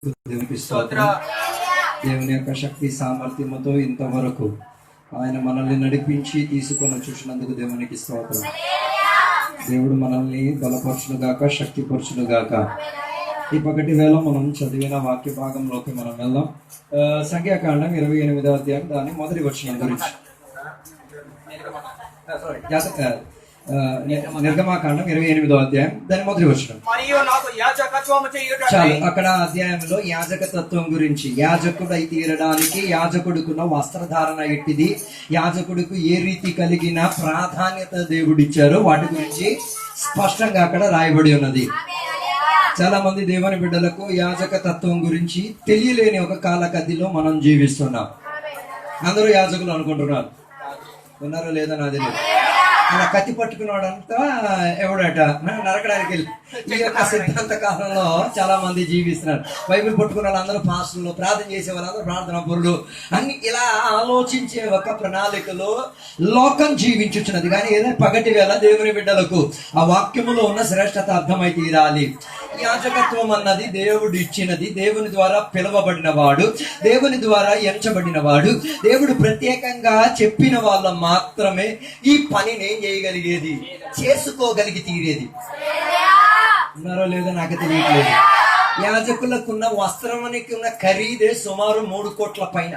దేవునికి స్తోత్రం. దేవుని యొక్క శక్తి సామర్థ్యముతో ఇంతవరకు ఆయన మనల్ని నడిపించి తీసుకొని చూసినందుకు దేవునికి స్తోత్రం. దేవుడు మనల్ని బలపరచునుగాక, శక్తిపరచునుగాక. ఈ పగటి వేళ మనం చదివిన వాక్య భాగంలోకి మనం వెళ్దాం. సంఖ్యాకాండం 28వ అధ్యాయం దాని మొదటి వచనం గురించి. నిర్గమాకాండం 28వ అధ్యాయం దాని మొదటి వచనం. చాలు, అక్కడ అధ్యాయంలో యాజకత్వం గురించి, యాజకుడై తీరడానికి యాజకుడుకున్న వస్త్రధారణ ఎట్టిది, యాజకుడికి ఏ రీతి కలిగిన ప్రాధాన్యత దేవుడిచ్చారో వాటి గురించి స్పష్టంగా అక్కడ రాయబడి ఉన్నది. చాలా మంది దేవుని బిడ్డలకు యాజక తత్వం గురించి తెలియలేని ఒక కాలకద్దిలో మనం జీవిస్తున్నాం. అందరూ యాజకులు అనుకుంటున్నారు. ఉన్నారో లేదా నాది లేదు. అలా కత్తి పట్టుకున్నాడంతా ఎవడట నరకడానికి వెళ్ళి ఈ యొక్క సిద్ధాంత కాలంలో చాలా మంది జీవిస్తున్నారు. బైబిల్ పట్టుకున్న వాళ్ళందరూ పాస్టర్లు, ప్రార్థన చేసే వాళ్ళందరూ ప్రార్థనా పరులు అన్ని ఇలా ఆలోచించే ఒక ప్రణాళికలో లోకం జీవించుచున్నది. కానీ ఏదైనా పగటి వేళ దేవుని బిడ్డలకు ఆ వాక్యములో ఉన్న శ్రేష్టత అర్థమై తీరాలి. యాజకత్వం అన్నది దేవుడు ఇచ్చినది, దేవుని ద్వారా పిలువబడిన వాడు, దేవుని ద్వారా ఎంచబడిన వాడు, దేవుడు ప్రత్యేకంగా చెప్పిన వాళ్ళ మాత్రమే ఈ పనిని చేయగలిగేది, చేసుకోగలిగి తీరేది. ఉన్నారో లేదో నాకు తెలియట్లేదు. యాజకులకున్న వస్త్రానికి ఉన్న ఖరీదే సుమారు 3 కోట్ల పైన.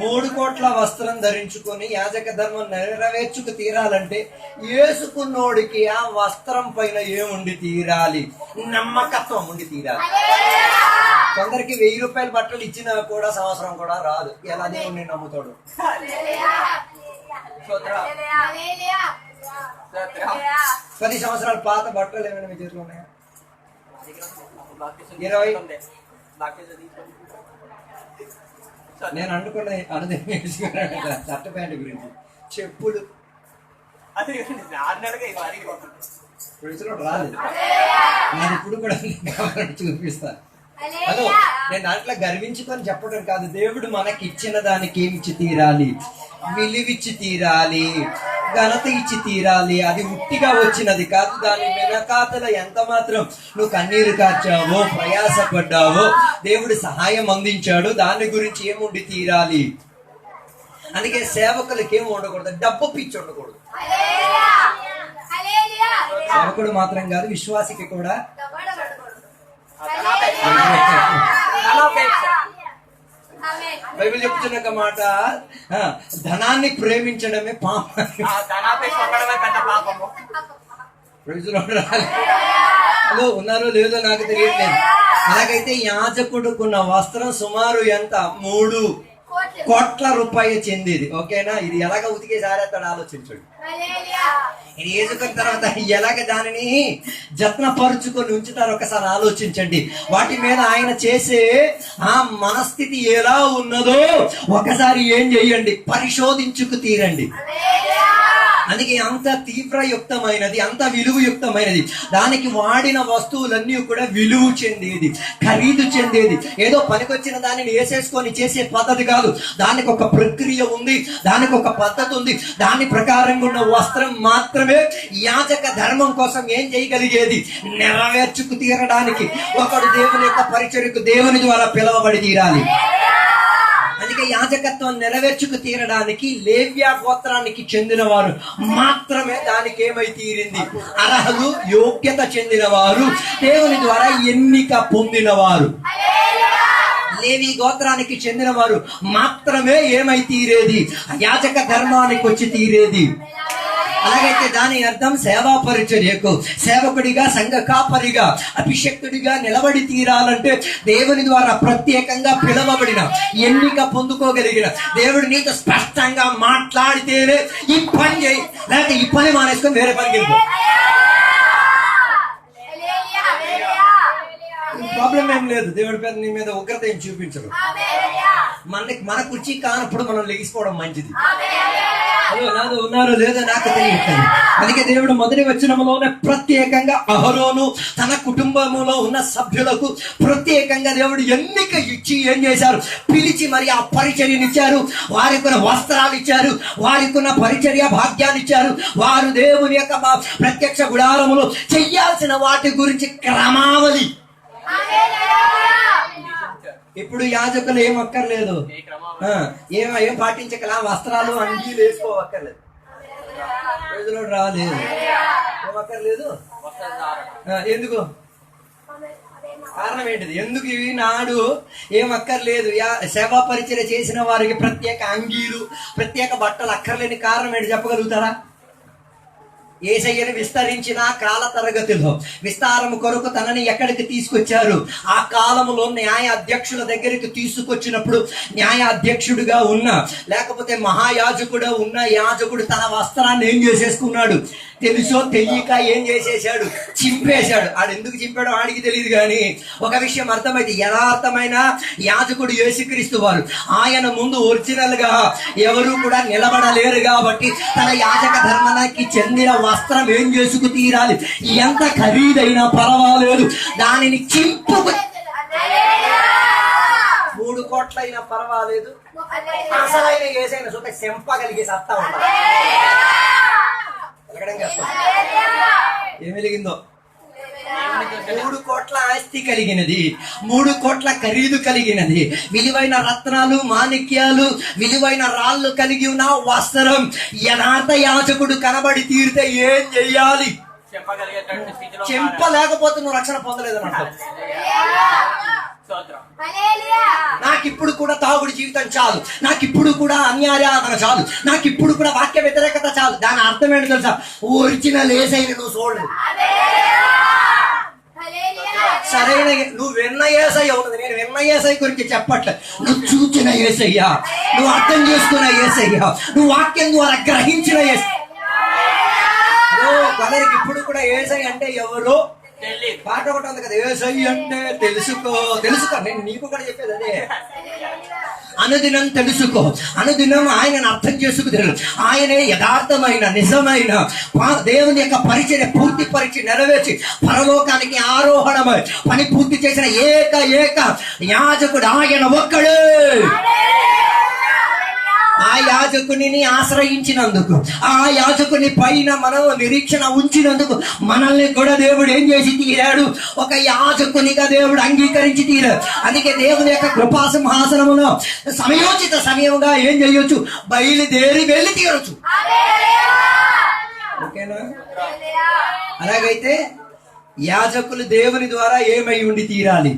3 కోట్ల వస్త్రం ధరించుకొని యాజక ధర్మం నెరవేర్చుకు తీరాలంటే ఏసుకున్నోడికి ఆ వస్త్రం పైన ఏముండి తీరాలి? నమ్మకత్వం ఉండి తీరాలి. కొందరికి 1000 రూపాయల బట్టలు ఇచ్చినా కూడా సంవత్సరం కూడా రాదు. ఎలా దేవుణ్ణి నమ్ముతాడు? 10 సంవత్సరాల పాత బట్టలు ఏమైనా మీ చేతిలో ఉన్నాయా? 20 నేను అనుకున్న చట్ట ప్యాంట్ గురించి, చెప్పులు రాలేదు. నేను ఇప్పుడు కూడా చూపిస్తాను. అదో నేను దాంట్లో గర్వించుకొని చెప్పడం కాదు. దేవుడు మనకి ఇచ్చిన దానికి ఏమిచ్చి తీరాలి? విలువిచ్చి తీరాలి, ఘనత ఇచ్చి తీరాలి. అది ఉట్టిగా వచ్చినది కాదు. దాని వెనకాతల ఎంత మాత్రం నువ్వు కన్నీరు కార్చావో, ప్రయాసపడ్డావో, దేవుడు సహాయం అందించాడు, దాని గురించి ఏముండి తీరాలి. అందుకే సేవకులకి ఏమి ఉండకూడదు, డబ్బు పిచ్చి ఉండకూడదు. సేవకుడు మాత్రం కాదు, విశ్వాసికి కూడా. బైబిల్ చెప్తున్న మాట, ధనాన్ని ప్రేమించడమే పాపం. ఉన్నారో లేదో నాకు తెలియట్లేదు. అలాగైతే యాజకుడుకున్న వస్త్రం సుమారు ఎంత? 3 కోట్ల రూపాయలు చెందేది. ఓకేనా? ఇది ఎలాగ ఉతికేసి ఆరేస్తాడు ఆలోచించండి. ఇది వేసుకున్న తర్వాత ఎలాగ దానిని జత్నపరుచుకొని ఉంచుతారు ఒకసారి ఆలోచించండి. వాటి మీద ఆయన చేసే ఆ మనస్థితి ఎలా ఉన్నదో ఒకసారి ఏం చెయ్యండి, పరిశోధించుకు తీరండి. అందుకే అంత తీవ్రయుక్తమైనది, అంత విలువయుక్తమైనది. దానికి వాడిన వస్తువులన్నీ కూడా విలువ చెందేది, ఖరీదు చెందేది. ఏదో పనికొచ్చిన దానిని వేసేసుకొని చేసే పద్ధతి కాదు. దానికి ఒక ప్రక్రియ ఉంది, దానికి ఒక పద్ధతి ఉంది. దాని ప్రకారంగా ఉన్న వస్త్రం మాత్రమే యాజక ధర్మం కోసం ఏం చేయగలిగేది, నెరవేర్చుకు తీరడానికి. ఒకడు దేవుని యొక్క పరిచర్యకు దేవుని ద్వారా పిలవబడి తీరాలి. అందుకే యాజకత్వం నెరవేర్చుకు తీరడానికి లేవ్యా గోత్రానికి చెందిన వారు మాత్రమే దానికి ఏమై తీరింది, అర్హులు, యోగ్యత చెందిన వారు, దేవుని ద్వారా ఎన్నిక పొందినవారు. లేవి గోత్రానికి చెందిన వారు మాత్రమే ఏమై తీరేది, యాజక ధర్మానికి వచ్చి తీరేది. అలాగైతే దాని అర్థం సేవా పరిచర్యకు, సేవకుడిగా, సంఘ కాపరిగా, అభిషక్తుడిగా నిలబడి తీరాలంటే దేవుని ద్వారా ప్రత్యేకంగా పిలవబడిన, ఎన్నిక పొందుకోగలిగిన, దేవుడు నీతో స్పష్టంగా మాట్లాడితేనే ఈ పని చేయి, లేకపోతే ఈ పని మానేసుకొని వేరే పనికి వెళ్ళిపో. ప్రాబ్లం ఏం లేదు. దేవుడి పేరు నీ మీద ఉగ్రత ఏం చూపించరు. మన కుర్చీ కానప్పుడు మనం లెగిసిపోవడం మంచిది. నాదో ఉన్నారో లేదో నాకు తెలియట్లేదు. అందుకే దేవుడు మొదటి వచనంలోనే ప్రత్యేకంగా అహరోను తన కుటుంబములో ఉన్న సభ్యులకు ప్రత్యేకంగా దేవుడు ఎన్నిక ఇచ్చి ఏం చేశారు, పిలిచి మరి ఆ పరిచర్యనిచ్చారు. వారికి ఉన్న వస్త్రాలు ఇచ్చారు, వారికి ఉన్న పరిచర్య భాగ్యాన్ని ఇచ్చారు. వారు దేవుని యొక్క ప్రత్యక్ష గుడారములో చెయ్యాల్సిన వాటి గురించి క్రమావళి. ఇప్పుడు యాజకులు ఏం అక్కర్లేదు, ఏం పాటించకలా, వస్త్రాలు అంగీలు వేసుకోవక్కర్లేదు, రోజులోడు రాలేదు, ఏమక్కర్లేదు. ఎందుకు? కారణం ఏంటిది? ఎందుకు ఈనాడు ఏమక్కర్లేదు? సేవా పరిచర్య చేసిన వారికి ప్రత్యేక అంగీలు, ప్రత్యేక బట్టలు అక్కర్లేని కారణం ఏంటి చెప్పగలుగుతారా? యేసయ్యను విస్తరించిన కాల తరగతిలో విస్తారము కొరకు తనని ఎక్కడికి తీసుకొచ్చారు? ఆ కాలములో న్యాయ అధ్యక్షుల దగ్గరికి తీసుకొచ్చినప్పుడు న్యాయ అధ్యక్షుడిగా ఉన్న లేకపోతే మహాయాజకుడు ఉన్న యాజకుడు తన వస్త్రాన్ని ఏం చేసేసుకున్నాడు? తెలుసో తెలియక ఏం చేసేసాడు? చింపేశాడు. ఆడు ఎందుకు చింపాడో ఆడికి తెలియదు. కానీ ఒక విషయం అర్థమైంది, యథార్థమైన యాజకుడు యేసుక్రీస్తు వారు. ఆయన ముందు ఒరిజినల్ గా ఎవరు కూడా నిలబడలేరు కాబట్టి తన యాజక ధర్మానికి చెందిన వస్త్రం ఏం చేసుకు తీరాలి, ఎంత ఖరీదైనా పర్వాలేదు, దానిని చింపుకు 3 కోట్లైనా పర్వాలేదు, అసలైన ఏసైనా చూస్తే చెంపగలిగే సత్తా ఉండాలి. ఏం వెలిగిందో? 3 కోట్ల ఆస్తి కలిగినది, 3 కోట్ల ఖరీదు కలిగినది, విలువైన రత్నాలు మాణిక్యాలు విలువైన రాళ్ళు కలిగి ఉన్న వస్త్రం యథార్థ యాజకుడు కనబడి తీరితే ఏం చెయ్యాలి? చెంప లేకపోతే నువ్వు రక్షణ పొందలేదన్నమాట. నాకిప్పుడు కూడా తాగుడు జీవితం చాలు, నాకిప్పుడు కూడా అన్యారాధన చాలు, నాకిప్పుడు కూడా వాక్య వ్యతిరేకత చాలు. దాని అర్థం ఏంటి తెలుసా? ఒరిజినల్ యేసయ్యని నువ్వు చూడలేదు. సరైన నువ్వు విన్న యేసయ్య ఉన్నది, నేను విన్న యేసయ్య గురించి చెప్పట్లేదు, నువ్వు చూచిన యేసయ్య, నువ్వు అర్థం చేసుకున్న యేసయ్య, నువ్వు వాక్యం ద్వారా గ్రహించిన యేసయ్య. కొందరికి ఇప్పుడు కూడా యేసయ్య అంటే ఎవరు పాట ఒకటి ఉంది కదా, యేసయ్య అంటే తెలుసుకో. నేను నీకు కూడా చెప్పేది అదే, అనుదినం తెలుసుకో, అనుదినం ఆయనను అర్థం చేసుకు తెలుసు. ఆయనే యథార్థమైన నిజమైన దేవుని యొక్క పరిచర్య పూర్తి పరిచి నెరవేర్చి పరలోకానికి ఆరోహణమై పని పూర్తి చేసిన ఏక యాజకుడు ఆయన ఒక్కడే. ఆ యాజకుని ఆశ్రయించినందుకు, ఆ యాజకుని పైన మనం నిరీక్షణ ఉంచినందుకు మనల్ని కూడా దేవుడు ఏం చేసి తీరాడు? ఒక యాజకునిగా దేవుడు అంగీకరించి తీరాడు. అందుకే దేవుని యొక్క కృపా సింహాసనములో సమయోచిత సమయంగా ఏం చేయొచ్చు? బయలుదేరి వెళ్ళి తీరొచ్చు. ఓకేనా? అలాగైతే యాజకులు దేవుని ద్వారా ఏమై ఉండి తీరాలి?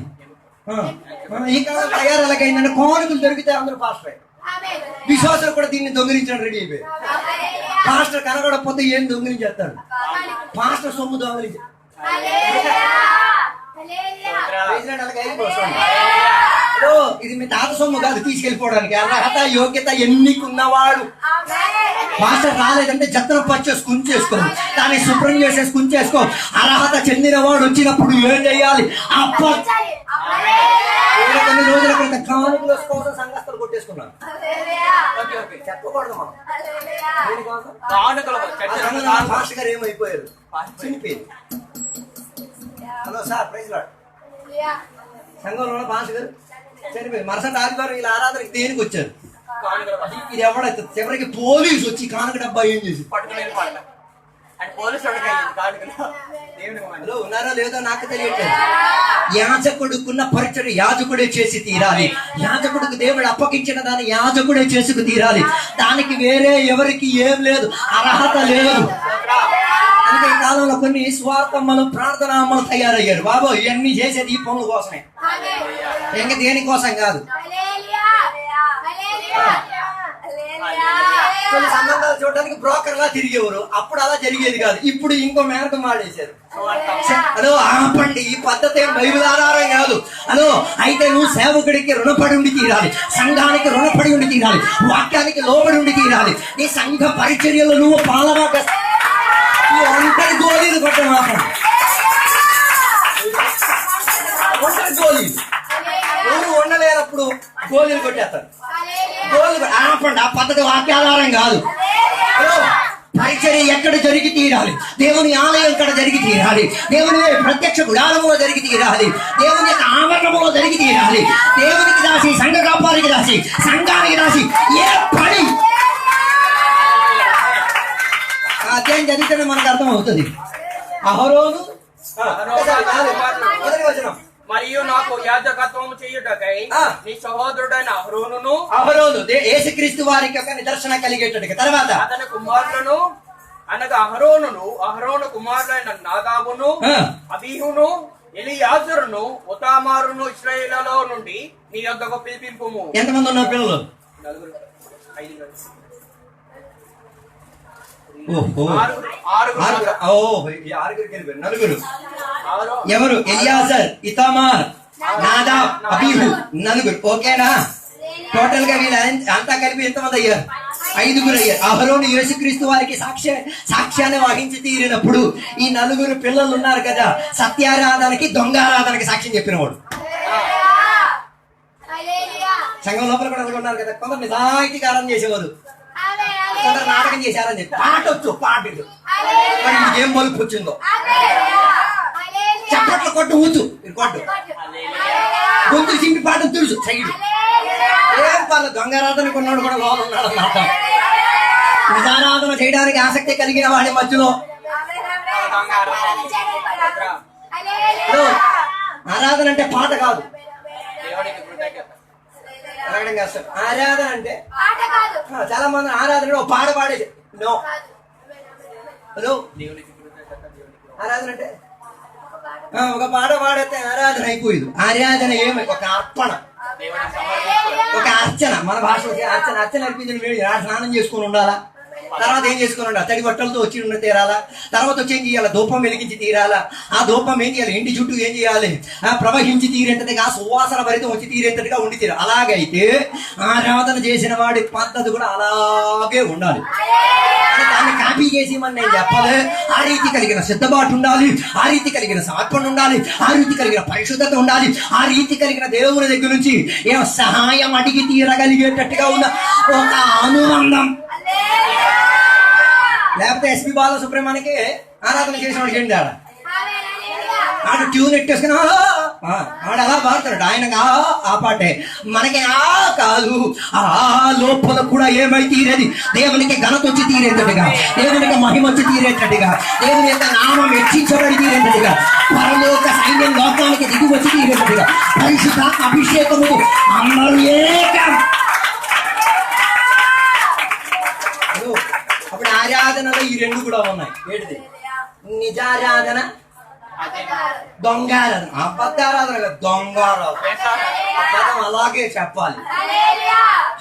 ఈ కాలం తయారు ఎలాగైందంటే కానుకలు దొరికితే అందరూ పాస్టర్, విశ్వాసాలు కూడా దీన్ని దొంగిలించడం రెడీ అయిపోయారు. పాస్టర్ కనబడకపోతే ఏం దొంగిలించేస్తాడు? పాస్టర్ సొమ్ము దొంగిలించాడు. ఇది మీ తాత సొమ్ము కాదు తీసుకెళ్ళిపోవడానికి. అర్హత యోగ్యత ఎన్నికున్నవాడు. మాస్టర్ రాలేదంటే జత్రం పచ్చేసి కుంచేసుకో, దాన్ని శుభ్రం చేసేసి కుంచేసుకో. అర్హత చెందిన వాడు వచ్చినప్పుడు ఏం చేయాలి? కొన్ని రోజుల క్రితం కానుకల కోసం సంఘస్థలు కొట్టేసుకున్నాను. చెప్పకూడదు మనం. మాస్టర్ గారు ఏమైపోయారు? చనిపోయింది. Hello sir, praise lord. సంఘంలో పాస్టర్ గారు చనిపోయింది. మరుసటి ఆదివారం వీళ్ళ ఆరాధనకి దేనికి వచ్చారు? ఇది ఎవడైతే చివరికి పోలీసు వచ్చి కానుక డబ్బా ఏం చేసి పట్టుకునేది పాట. ఉన్నారో లేదో నాకు తెలియట్లేదు. యాజకుడుకున్న పరిచయం యాజకుడే చేసి తీరాలి. యాజకుడికి దేవుడు అప్పగించిన దాన్ని యాజకుడే చేసుకు తీరాలి. దానికి వేరే ఎవరికి ఏం లేదు, అర్హత లేదు. అందుకే ఈ కాలంలో కొన్ని స్వార్థమ్మలు ప్రార్థనామ్మలు తయారయ్యారు. బాబు ఇవన్నీ చేసేది ఈ పనుల కోసమే, ఇంకా దేనికోసం కాదు. కొన్ని సంబంధాలు చూడడానికి బ్రోకర్ లా తిరిగేవారు, అప్పుడు అలా జరిగేది కాదు. ఇప్పుడు ఇంకో మార్గం వాడేశారు. అదో ఆపండి, ఈ పద్ధతి ఏం బైబిల్ ఆధారం కాదు. అదో అయితే నువ్వు సేవకుడికి రుణపడి ఉండి తీరాలి, సంఘానికి రుణపడి ఉండి తీరాలి, వాక్యానికి లోబడి ఉండి తీరాలి. నీ సంఘ పరిచర్యలో నువ్వు పాలన ఒంటరి గోళీలు కొట్ట మాత్రం, ఒంటరి గోళీలు నువ్వు ఉండలేనప్పుడు గోళీలు కొట్టేస్తాను. గోళీలు ఆపండి, ఆ పద్ధతి వాక్యాధారం కాదు. జరిగి తీరాలి, దేవుని ఆలయం కాడ జరిగి తీరాలి, దేవుని ప్రత్యక్ష గుడారములో జరిగి తీరాలి, దేవుని యొక్క ఆవరణములో జరిగి తీరాలి. దేవునికి రాసి, సంఘ కాపానికి రాసి, సంఘానికి రాసి ఏ పని అధ్యాయం చదివితేనే మనకు అర్థం అవుతుంది. అహరోను మరియు నాకు యాజకత్వము చేయుటకై నీ సహోదరుడైన అహరోను యేసుక్రీస్తు వారికి ఒక నిదర్శన కలిగేటట్టుగా తర్వాత అతని కుమారులను అనగా అహరోను కుమారులైన నాదాబును అబీహును ఎలియాజరును ఉతామారును ఇశ్రాయేలులో నుండి నీ యొద్దకు పిలిపింపుము. ఎంతమంది ఉన్నారు పిల్లలు? నలుగురు, ఐదుగురు. నలుగురు ఎవరు? ఎలియాజర్, ఇతామార్, నాదాబ్, అబీహు, నలుగురు. ఓకేనా? టోటల్ గా వీళ్ళు అంతా కలిపి ఎంతమంది అయ్యారు? ఐదుగురు అయ్యారు. అహరోను యేసుక్రీస్తు వారికి సాక్ష్యాన్ని వహించి తీరినప్పుడు ఈ నలుగురు పిల్లలు ఉన్నారు కదా, సత్యారాధనకి దొంగారాధనకి సాక్ష్యం చెప్పిన వాడు. సంఘం లోపల కూడా ఉన్నారు కదా, కొందరు నిజాయితీగా ఆరాధన చేసేవారు, కొందరు నాటకం చేశారని చెప్పి పాటొచ్చు, పాటలు మరి ఏం మలుపు వచ్చిందో చప్పట్లు కొట్టు, ఊచు కొట్టు, గొంతు చింపి పాటలు తెలుసు సైడు ఏం పర్లేదు. దొంగారాధన కొన్నాడు కూడా లోపల ఉన్నాడు అన్నమాట. నిజారాధన చేయడానికి ఆసక్తి కలిగిన వాడి మధ్యలో ఆరాధన అంటే పాట కాదు, ఆరాధన అంటే చాలా మంది ఆరాధన పాట పాడేది. నో, హలో, ఆరాధన అంటే ఒక పాట పాడితే ఆరాధన అయిపోయింది. ఆరాధన ఏమి? ఒక అర్పణ, ఒక అర్చన. మన భాషలో అర్చన అర్పించిన స్నానం చేసుకుని ఉండాలా, తర్వాత ఏం చేసుకుని ఉండాలి? తడి బట్టలతో వచ్చి ఉండి తీరాలా, తర్వాత వచ్చి ఏం చేయాలి? ధూపం వెలిగించి తీరాలా. ఆ ధూపం ఏం చేయాలి? ఇంటి చుట్టూ ఏం చేయాలి? ప్రవహించి తీరేంతటిగా, సువాసన భరితం వచ్చి తీరేంతటిగా ఉండి తీరాలి. అలాగైతే ఆరాధన చేసిన వాడి పద్ధతి కూడా అలాగే ఉండాలి. దాన్ని కాపీ చేసి మన నేను చెప్పలే. ఆ రీతి కలిగిన సిద్ధబాటు ఉండాలి, ఆ రీతి కలిగిన సమర్పణ ఉండాలి, ఆ రీతి కలిగిన పరిశుద్ధత ఉండాలి, ఆ రీతి కలిగిన దేవుని దగ్గర నుంచి ఏం సహాయం అడిగి తీరగలిగేటట్టుగా ఉన్న ఒక అనుబంధం. లేకపోతే ఎస్పి బాలసుబ్రహ్మణ్యకి ఆరాధన చేసిన వాడికి ఏంటి ఆడ? ఆడు ట్యూన్ ఎట్టేసుకుని ఆడు అలా పాడుతాడు. ఆయన ఆ పాటే మనకి కాదు, ఆ లోపల కూడా ఏమై తీరేది? దేవునికి ఘనత వచ్చి తీరేటట్టుగా, దేవునికి మహిమ వచ్చి తీరేటట్టుగా, దేవుని యొక్క నామం హెచ్చించబడి తీరేటట్టుగా, పరలోక సైన్యం లోకానికి దిగి వచ్చి తీరేటట్టుగా, పరిశుద్ధాత్మ అభిషేకము అందరూ ఏకం. అప్పుడు ఆరాధనలో ఈ రెండు కూడా ఉన్నాయి. ఏంటిది? నిజారాధన, దొంగారాధన. అబద్ధారాధన కాదు, దొంగారాధన. అబద్ధం అలాగే చెప్పాలి.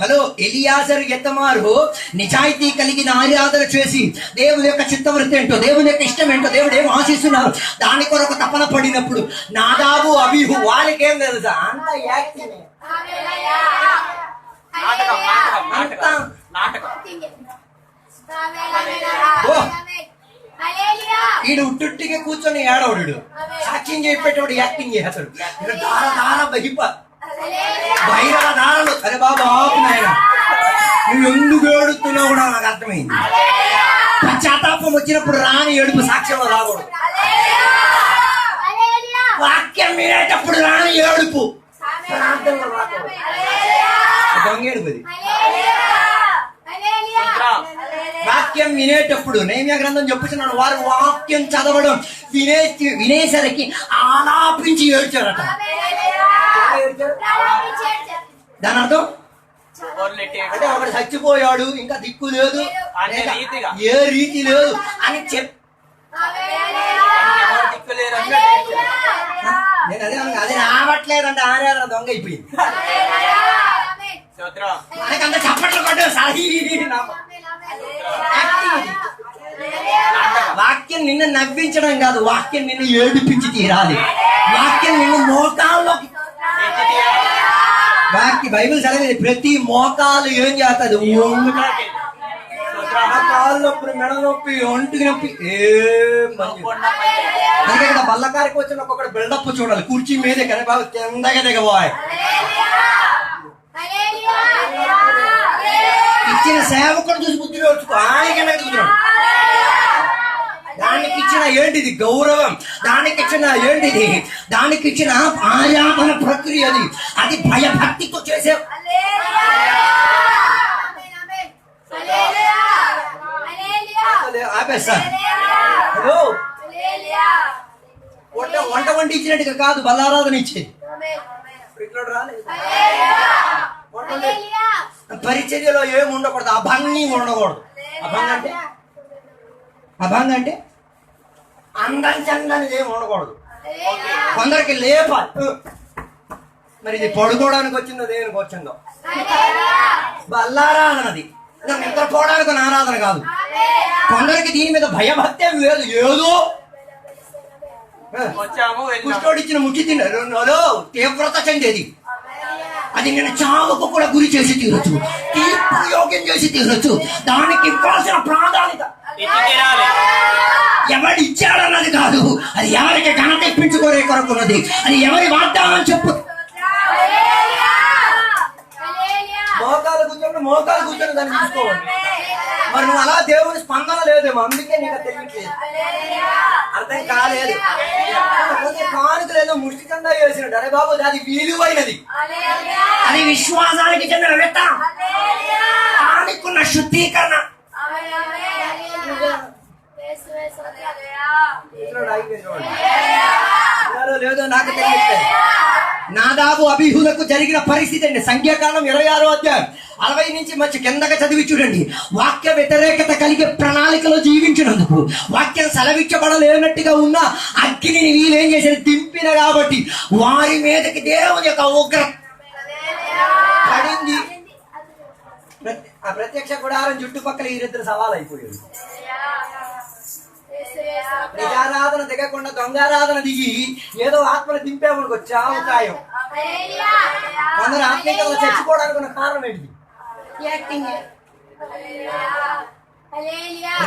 హలో, ఎలియాజరు, ఇతమారు నిజాయితీ కలిగిన ఆరాధన చేసి దేవుని యొక్క చిత్తవృత్తి ఏంటో, దేవుని యొక్క ఇష్టం ఏంటో, దేవుడు ఏం ఆశిస్తున్నారు దాని కొరకు తపన పడినప్పుడు నాదాబు, అబీహు వాళ్ళకేం తెలుసా? అంత యాక్టింగ్, వీడు ఉట్టుట్టిగా కూర్చొని ఏడవడు, సాక్ష్యం చెప్పేటోడు యాక్టింగ్ చేస్తాడు. భైరవ దారాలు. అరే బాబు ఆపు నాయన, నువ్వు ఎందుకు ఏడుతున్నావు కూడా నాకు అర్థమైంది. పశ్చాత్తాపం వచ్చినప్పుడు రాని ఏడుపు సాక్ష్యంలో రాకూడదు. వాక్యం వినేటప్పుడు రాని ఏడుపు ప్రార్థనలో రాకూడదు. దొంగ ఏడుపు. వాక్యం వినేటప్పుడు నెహెమ్యా గ్రంథం చెప్పుచున్నాడు, వారు వాక్యం చదవడం వినేసరికి ఆలాపించి ఏడ్చారట. దాని అర్థం అంటే ఒకటి చచ్చిపోయాడు, ఇంకా దిక్కు లేదు, ఏ రీతి లేదు అని నేను అదే రావట్లేదంటే ఆరాధన దొంగ అయిపోయింది. మనకంత చప్పట్లు కొట్టే సాయి. వాక్యం నిన్ను నవ్వించడం కాదు, వాక్యం నిన్ను ఏడిపించి తీరాలి. వాక్యం నిన్ను మోకాల్లోకి, బైబిల్ చదివేది ప్రతి మోకాలు ఏం చేస్తుంది? కాళ్ళు నొప్పి, మెడ నొప్పి, ఒంటికి నొప్పి ఏం పని. అందుకే ఇక్కడ బల్లకారికి వచ్చిన ఒక్కొక్కటి బిల్డప్ చూడాలి. కుర్చీ మీదే కదా బాబు కిందగా దిగబోయ్. ఇచ్చిన సేవకుడు చూసి బుద్ధి నేర్చుకో, ఆయన కూర్చున్నాడు. ఇచ్చిన ఏంటిది గౌరవం, దానికి ఇచ్చిన ఏంటిది, దానికి ఇచ్చిన ఆరాధన ప్రక్రియ అది భయభక్తితో చేసే. ఆపేస్తారు. హలో, వంట వంట ఇచ్చినట్టుగా కాదు బల్లారాధన ఇచ్చేది. పరిచర్యలో ఏమి ఉండకూడదు, అభంగి ఉండకూడదు. అభంగ అంటే అందం చందని ఏమి ఉండకూడదు. కొందరికి లేపాలి. మరి ఇది పడుకోవడానికి వచ్చిందో దేనికి వచ్చిందో బల్లారాధనది, నిద్రపోవడానికి ఆరాధన కాదు. కొందరికి దీని మీద భయభక్తే లేదు, ఏదో కుష్టోడిచ్చిన ముట్టి తిన్నారు తీవ్రత చెందేది. అది నేను చావుకు కూడా గురి చేసి తీరొచ్చు, తీర్పు యోగ్యం చేసి తీరొచ్చు. దానికి ఇవ్వాల్సిన ప్రాధాన్యత ఎవరు ఇచ్చాడన్నది కాదు, అది ఎవరికి ఘనత ఇప్పించుకోరే కొరకున్నది, అది ఎవరి వాగ్దానం చెప్పు. మోకాలు కూర్చొని దాన్ని తీసుకోవాలి. మరి నువ్వు అలా దేవుని స్పందన లేదేమో, అందుకే నీకు తెలియట్లేదు, అర్థం కాలేదు. కానుక లేదో ముష్టికంగా చేసినట్టు. అరే బాబు, అది విలువైనది, అది విశ్వాసానికి చెందిన విత్తనం, దానికున్న శుద్ధీకరణ. లేదో నాకు తెలియట్లేదు. నాదాబు అబీహులకు జరిగిన పరిస్థితి అండి. సంఖ్యాకాండం 26వ అధ్యాయం 60 నుంచి మంచి కిందగా చదివి చూడండి. వాక్య వ్యతిరేకత కలిగే ప్రణాళికలో జీవించినందుకు, వాక్యం సెలవిచ్చబడలేనట్టుగా ఉన్న అగ్నిని వీళ్ళేం చేశారు, దింపిన కాబట్టి వారి మీదకి దేవుని యొక్క ఉగ్ర పడింది. ఆ ప్రత్యక్ష గుడారం చుట్టుపక్కల వీరిద్దరు సవాల్ అయిపోయారు. నిజారాధన దిగకుండా దొంగారాధన దిగి ఏదో ఆత్మను దింపేమనుకో చావు ఖాయం. కొందరు ఆత్మీయంగా చచ్చిపోవడానికి ఉన్న కారణం ఏంటి?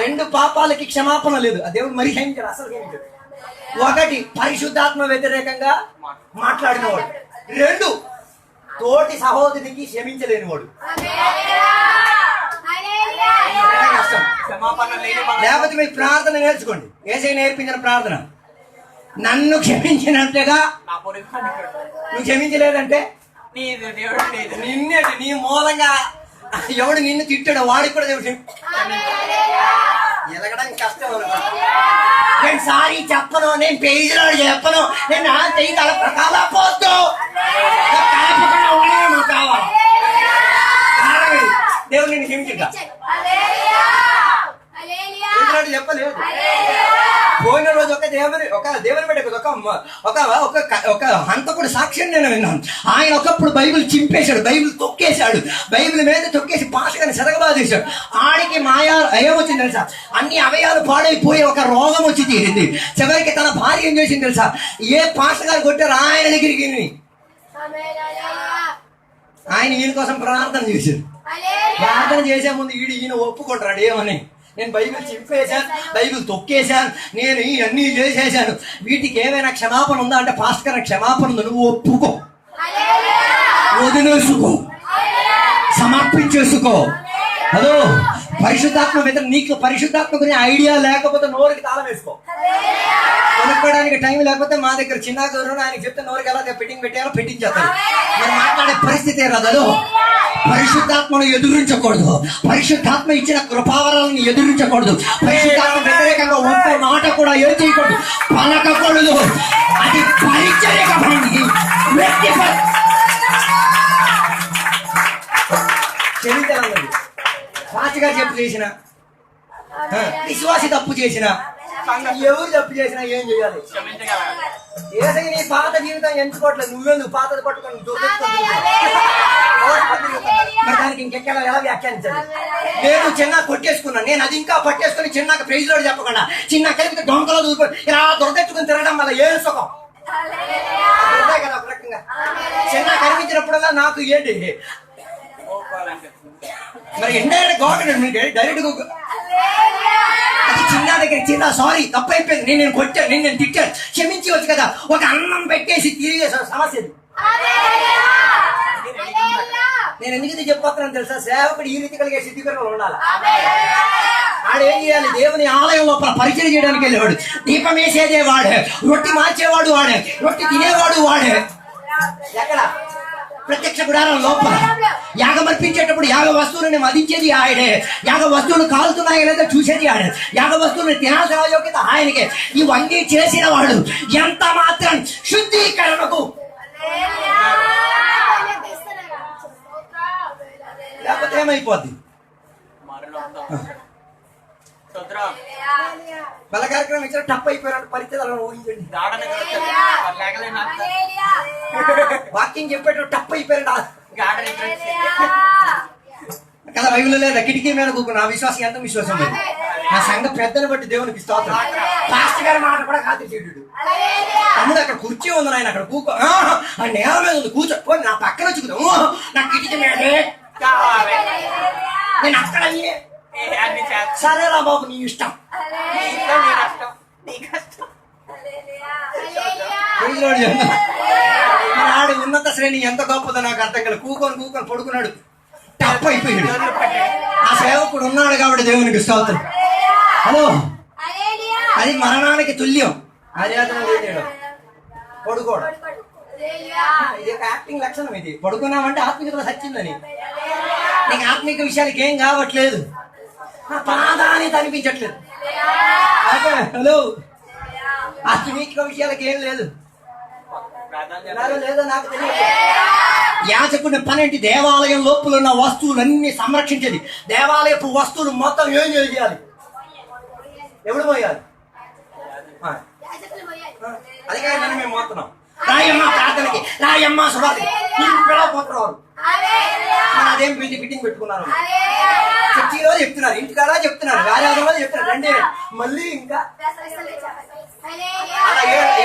రెండు పాపాలకి క్షమాపణ లేదు. ఆ దేవుడు మరి క్షమించాడు, అసలు క్షమించాడు. ఒకటి, పరిశుద్ధాత్మ వ్యతిరేకంగా మాట్లాడినవాడు. రెండు, తోటి సహోదరికి క్షమించలేనివాడు. లేకపోతే మీ ప్రార్థన నేర్చుకోండి. యేసయ్య నేర్పించిన ప్రార్థన, నన్ను క్షమించినట్టుగా నువ్వు క్షమించలేదంటే నిన్నేటి నీ మూలంగా ఎవడు నిన్ను తిట్టాడో వాడికి కూడా దేవుడు ఎలగడానికి కష్టం. నేను సారీ చెప్పను, నేను పేజీలో చెప్పను, నేను చెయ్యి తల ప్రకాల పోద్దు కావాలి. దేవుడు నిన్ను క్షమించగా చెప్పలేదు. పోయిన రోజు ఒక దేవుని బిడ్డకు ఒక హంతకుడు సాక్ష్యం నేను విన్నాను. ఆయన ఒకప్పుడు బైబిల్ చింపేశాడు, బైబిల్ తొక్కేశాడు, బైబిల్ మీద తొక్కేసి పాస్టర్ని సెరగబాదేశాడు. ఆడికి మాయా ఏమొచ్చింది తెలుసా, అన్ని అవయాలు పాడైపోయి ఒక రోగం వచ్చి తీరింది. చివరికి తన భార్య ఏం చేసింది తెలుసా, ఏ పాస్టర్ గారు కొట్టారు ఆయన దగ్గరికి ఆయన ఈయన కోసం ప్రార్థన చేశాడు. ప్రార్థన చేసే ముందు ఈయన ఒప్పుకుంటాడు ఏమని, నేను బైబిల్ చింపేశాను, బైబిల్ తొక్కేశాను, నేను ఇవన్నీ చేసేసాను, వీటికి ఏమైనా క్షమాపణ ఉందా అంటే పాస్టర్ గారు క్షమాపణ ఉంది, నువ్వు ఒప్పుకో, వదిలేసుకో, సమర్పించేసుకో. హలో, పరిశుద్ధాత్మ మీద నీకు పరిశుద్ధాత్మ గురించి ఐడియా లేకపోతే నోరుకి తాళం వేసుకో. కొనుక్కోవడానికి టైం లేకపోతే మా దగ్గర చిన్న గౌరవం ఆయనకి చెప్తే నోరుకి ఎలా ఫిట్టింగ్ పెట్టాలో పెట్టించేస్తారు. మరి మాట్లాడే పరిస్థితి రాదు. పరిశుద్ధాత్మను ఎదురించకూడదు, పరిశుద్ధాత్మ ఇచ్చిన కృపావరాలను ఎదురించకూడదు, పరిశుద్ధాత్మ వ్యతిరేకంగా ఒక్క మాట కూడా ఏం చేయకూడదు, పలకకూడదు. అది పరిచర్యక క్షమించాలన్నది. సాక్షిగా చెప్పు చేసిన, విశ్వాసి తప్పు చేసిన, ఎవరు తప్పు చేసినా ఏం చేయాలి? ఏదైనా నీ పాత జీవితం ఎంచుకోవట్లేదు, నువ్వెందుకు పాతది పట్టుకొని మరి దానికి ఇంకెక్కడ ఎలా వ్యాఖ్యానించాలి? నేను చిన్న కొట్టేసుకున్నాను, నేను అది ఇంకా పట్టేసుకుని చిన్నక ప్రైజ్ లో చెప్పకుండా చిన్న కలిపి డొంకలో దూరుకొని ఇలా దొరదెట్టుకుని తిరగడం వల్ల ఏం సుఖం కదా. ఒక రకంగా చిన్న కనిపించినప్పుడల్లా నాకు ఏంటి మరి ఇండైరెక్ట్ గవర్నమెంట్ డైరెక్ట్ అది చిన్న దగ్గర చిన్న సారీ తప్పైపోయింది, నేను కొట్టాను, నేను తిట్టాను, క్షమించవచ్చు కదా. ఒక అన్నం పెట్టేసి తిరిగే సమస్య నేను ఎందుకు ఇది చెప్పొస్తున్నాను తెలుసా? సేవకుడు ఈ రీతి కలిగే సిద్ధికరణలు ఉండాలి. ఆడేం చేయాలి? దేవుని ఆలయం లోపల పరిచయం చేయడానికి వెళ్ళేవాడు. దీపం వేసేదే వాడే, రొట్టి మార్చేవాడు వాడే, రొట్టి తినేవాడు వాడే. ఎక్కడ? ప్రత్యక్ష గుడారం లోపల యాగం అర్పించేటప్పుడు యాగ వస్తువులను మదించేది ఆయనే, యాగ వస్తువులు కాలుతున్నాయో లేదో చూసేది ఆయన, యాగ వస్తువులను తినాల్సిన యోగ్యత ఆయనకే. ఇవన్నీ చేసిన వాడు ఎంత మాత్రం శుద్ధీకరణకు, లేకపోతే ఏమైపోద్ది? బల కార్యక్రమం ఇచ్చిన టప్ అయిపోయినట్టు పరిస్థితులను ఊహించండి. వాక్యం చెప్పేటప్పుడు టప్ అయిపోయాడు కదా. బైబిల్లో లేదా? కిటికీ మీద కూకున్న నా విశ్వాసం ఎంత విశ్వాసం లేదు. నా సంఘ పెద్దను బట్టి దేవునికి స్తోత్రం. పాస్టర్ గారి మాట కూడా ఖాతరి చేయడు. తమ్ముడు అక్కడ కుర్చీ ఉంది, ఆయన అక్కడ కూకో, నేల మీద ఉంది, కూర్చో, నా పక్కన వచ్చుకుందాం, నా కిటికీ మీదే నేను అక్కడ. సరేరా బాబు, నీ ఇష్టం. నాడు ఉన్నత శ్రేణి ఎంత గొప్పదో నాకు అర్థం కాదు. కూకొని పడుకున్నాడు, టప్ అయిపోయాడు. ఆ సేవకుడు ఉన్నాడు కాబట్టి దేవునికి స్తోత్రం. హలో, అది మరణానికి తుల్యం. మర్యాదన లేదు పడుకోవడం. ఇది ఒక యాక్టింగ్ లక్షణం. ఇది పడుకున్నామంటే ఆత్మికత సచ్చిందని. నీకు ఆత్మిక విషయాలకి ఏం కావట్లేదు, ప్రాధాన్యత అనిపించట్లేదు. హలో, ఆత్మిక విషయాలకి ఏం లేదు, లేదో నాకు తెలియదు. యాజకుడి పని ఏంటి? దేవాలయం లోపల ఉన్న వస్తువులన్నీ సంరక్షించేది. దేవాలయపు వస్తువులు మొత్తం ఏం చేయాలి? ఎవడు పోయాలి? అదిగా నన్ను మేము మోస్తున్నాం. రాయమ్మ ప్రార్థనకి, రాయమ్మ శుభాకి పిలవపోతున్నారు. అదేం ఫిట్టింగ్ పెట్టుకున్నారు. చర్చిలో చెప్తున్నారు, ఇంటికాడ చెప్తున్నారు, కార్యాలయంలో చెప్తున్నారు. రండి మళ్ళీ ఇంకా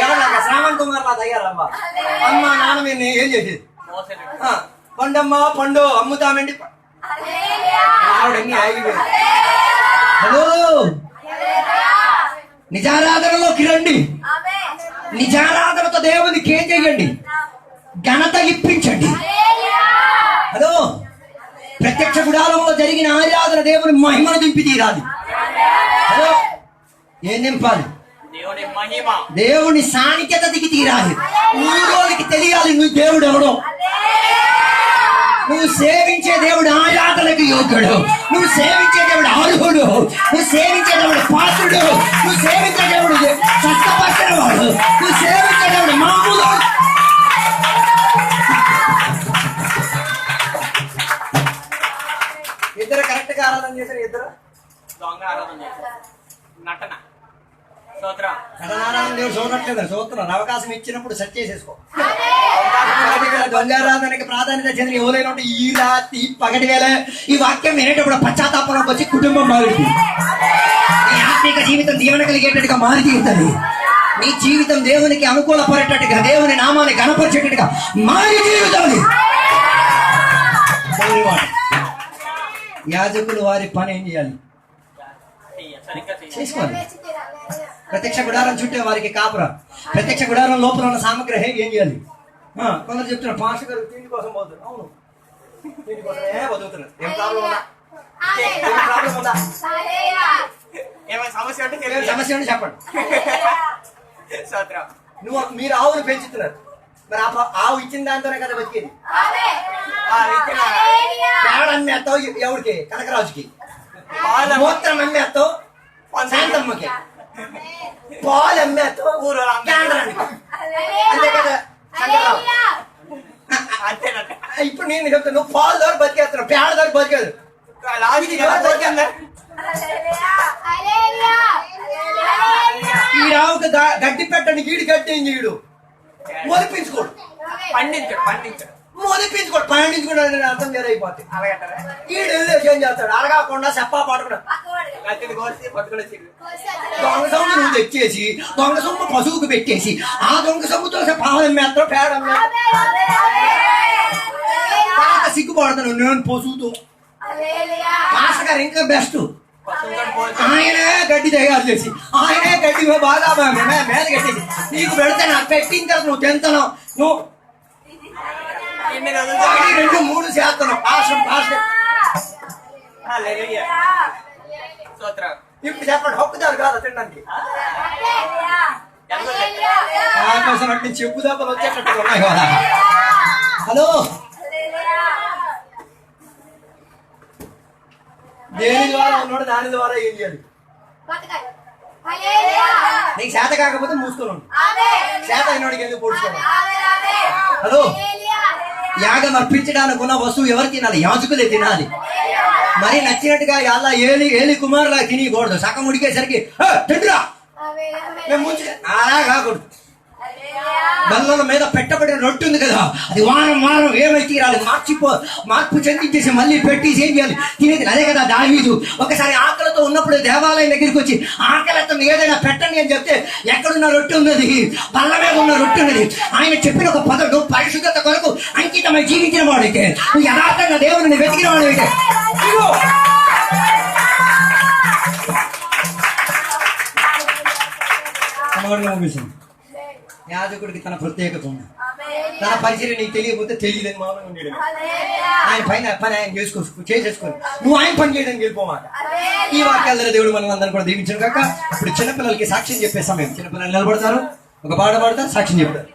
ఏమన్నా శ్రావణ్ కుమార్ లా తయారమ్మా. అమ్మ నాన్న మీరు ఏం చేసేది? పండమ్మా పండు అమ్ముతామండి. ఆవిడన్నీ ఆగిపోయింది. హలో, నిజారాధనలోకి రండి. నిజారాధనతో దేవునికి ఏం చేయండి? ఘనత ఇప్పించండి. హలో, ప్రత్యక్ష గుడారంలో జరిగిన ఆరాధన దేవుని మహిమను దింపి తీరాలి. హలో, ఏం నింపాలి? దేవుని సాన్నిధ్యత దిగి తీరాలి. ఊరోనికి తెలియాలి నువ్వు దేవుడు ఎవడో. నువ్వు సేవించే దేవుడు ఆరాధనకు యోగ్యుడు. నువ్వు సేవించే దేవుడు అర్హుడు. నువ్వు సేవించే దేవుడు పాత్రుడు. నువ్వు సేవించే దేవుడు చట్టపట్టిన వాడు. నువ్వు సేవించే దేవుడు మామూలు. ఇద్దరు కరెక్ట్ గా ఆరాధన చేశారు. ఇద్దరు దొంగ ఆరాధన చేశారు. నటన దేవుడు చూడట్లేదు, చూస్తున్నారు. అవకాశం ఇచ్చినప్పుడు సెట్ చేసేసుకో. దొంగారాధనకి ప్రాధాన్యత చెందిన ఎవరైనా ఉంటే ఈ రాత్రి పగటి వేళ ఈ వాక్యం వినేటప్పుడు పశ్చాత్తాపంలోకి వచ్చి కుటుంబం మారుతుంది. నీ ఆత్మీక జీవితం దీవెన కలిగేటట్టుగా మారి తీరుతుంది. నీ జీవితం దేవునికి అనుకూలపడేటట్టుగా, దేవుని నామాన్ని గణపరిచేటట్టుగా మారి తీరుతుంది. యాజకులు వారి పని ఏం చేయాలి? చేసుకోవాలి. ప్రత్యక్ష గుడారం చుట్టే వారికి కాపురా. ప్రత్యక్ష గుడారం లోపల ఉన్న సామగ్రి ఏం చేయాలి? కొందరు చెప్తున్నారు, పాస్టర్ గారు తిండి కోసం పోతున్నారు. అవును, తిండి కోసమే బతుకుతున్నారు. ఏం ప్రాబ్లం ఉందా? సమస్య ఉంటే చెప్పండి. మీరు ఆవును పెంచుతున్నారు, మరి ఆవు ఇచ్చిన దాంతోనే కదా బతికేది. పేడ అమ్మేస్తావు ఎవరికి? కనకరాజుకి. మూత్రం అమ్మేస్తావు శాంతమ్మకి. పాలు అమ్మేస్తావు ఊరు అంతే కదా. ఇప్పుడు నేను చెప్తాను, నువ్వు పాలు ద్వారా బతికేస్తున్నావు, పేడ ద్వారా బతికేదు. ఈ రావుకి గడ్డి పెట్టండి, గీడి గడ్డి ఏం చేయడు, మొలిపించుకోడు, మొలిపించుకోడు, పండించుకోవడం అర్థం వేరే అయిపోతుంది. ఈడు ఏం చేస్తాడు? అడగకుండా చెప్పా పడకుండా దొంగ సొమ్ము నువ్వు తెచ్చేసి దొంగ సొమ్ము పశువుకు పెట్టేసి ఆ దొంగ సొమ్ముతో పాలు మేత్రం పేడ సిగ్గుపడతాను నేను పశువుతో. మాస్టర్ గారు ఇంకా బెస్ట్. ఆయనే గడ్డి తయారు చేసి ఆయనే గడ్డి బాగా మీద కట్టేసి నీకు పెడితే నాకు పెట్టిన తర్వాత నువ్వు తింటాను. నువ్వు ఇన్ని రోజులు 1, 2, 3 చేస్తున్నాం. పాస్టర్ హల్లెలూయా. స్తోత్రం. ఇప్పుడు చెప్పండి, హక్కుదారు కాదా తినడానికి? ఆకాశం అట్టి చెప్పు దెబ్బలు వచ్చేటట్టు ఉన్నాయి కదా. హలో, దేని ద్వారా ఉన్నాడు దాని ద్వారా ఏం చేయాలి? నీకు చేత కాకపోతే మూసుకొని ఉండు. చేత అయినోడికి ఎందుకు పొడుచుకోవాలి? హలో, యాగం అర్పించడానికి ఉన్న వస్తువు ఎవరు తినాలి? యాజకులే తినాలి. మరి నచ్చినట్టుగా అలా ఏలి కుమారులా తినకూడదు. సగం ఉడికేసరికి తింటురా మేము ముంచు అలా కాకూడదు. బల్లల మీద పెట్టబడిన రొట్టె ఉంది కదా, అది వారం వారం ఏమై తీరాలి, మార్పు చెందించేసి మళ్ళీ పెట్టేసి ఏం చేయాలి? తినేది. అదే కదా దావీదు ఒకసారి ఆకలితో ఉన్నప్పుడు దేవాలయం దగ్గరికి వచ్చి ఆకలితో ఏదైనా పెట్టండి అని చెప్తే ఎక్కడున్న రొట్టె ఉన్నది? బల్ల మీద ఉన్న రొట్టె ఉన్నది. ఆయన చెప్పిన ఒక పదం, నువ్వు పరిశుద్ధత కొరకు అంకితమై జీవించిన వాడైతే, నువ్వు యథార్థంగా దేవుడిని వెతికిన వాడైతే, ముగిసింది. యాజకుడికి తన ప్రత్యేకత ఉంది. తన పరిచయం నీకు తెలియకపోతే తెలియదని మౌనంగా ఉండేది. ఆయన పని ఆయన చేసేసుకోండి. నువ్వు ఆయన పని చేయడానికి వెళ్ళిపోమాట. ఈ వాక్యాల దేవుడు మనం అందరం కూడా దీవించను కాక. ఇప్పుడు చిన్నపిల్లలకి సాక్ష్యం చెప్పే సమయం. చిన్నపిల్లలు నిలబడతారు, ఒక పాట పాడతారు, సాక్ష్యం చెప్తారు.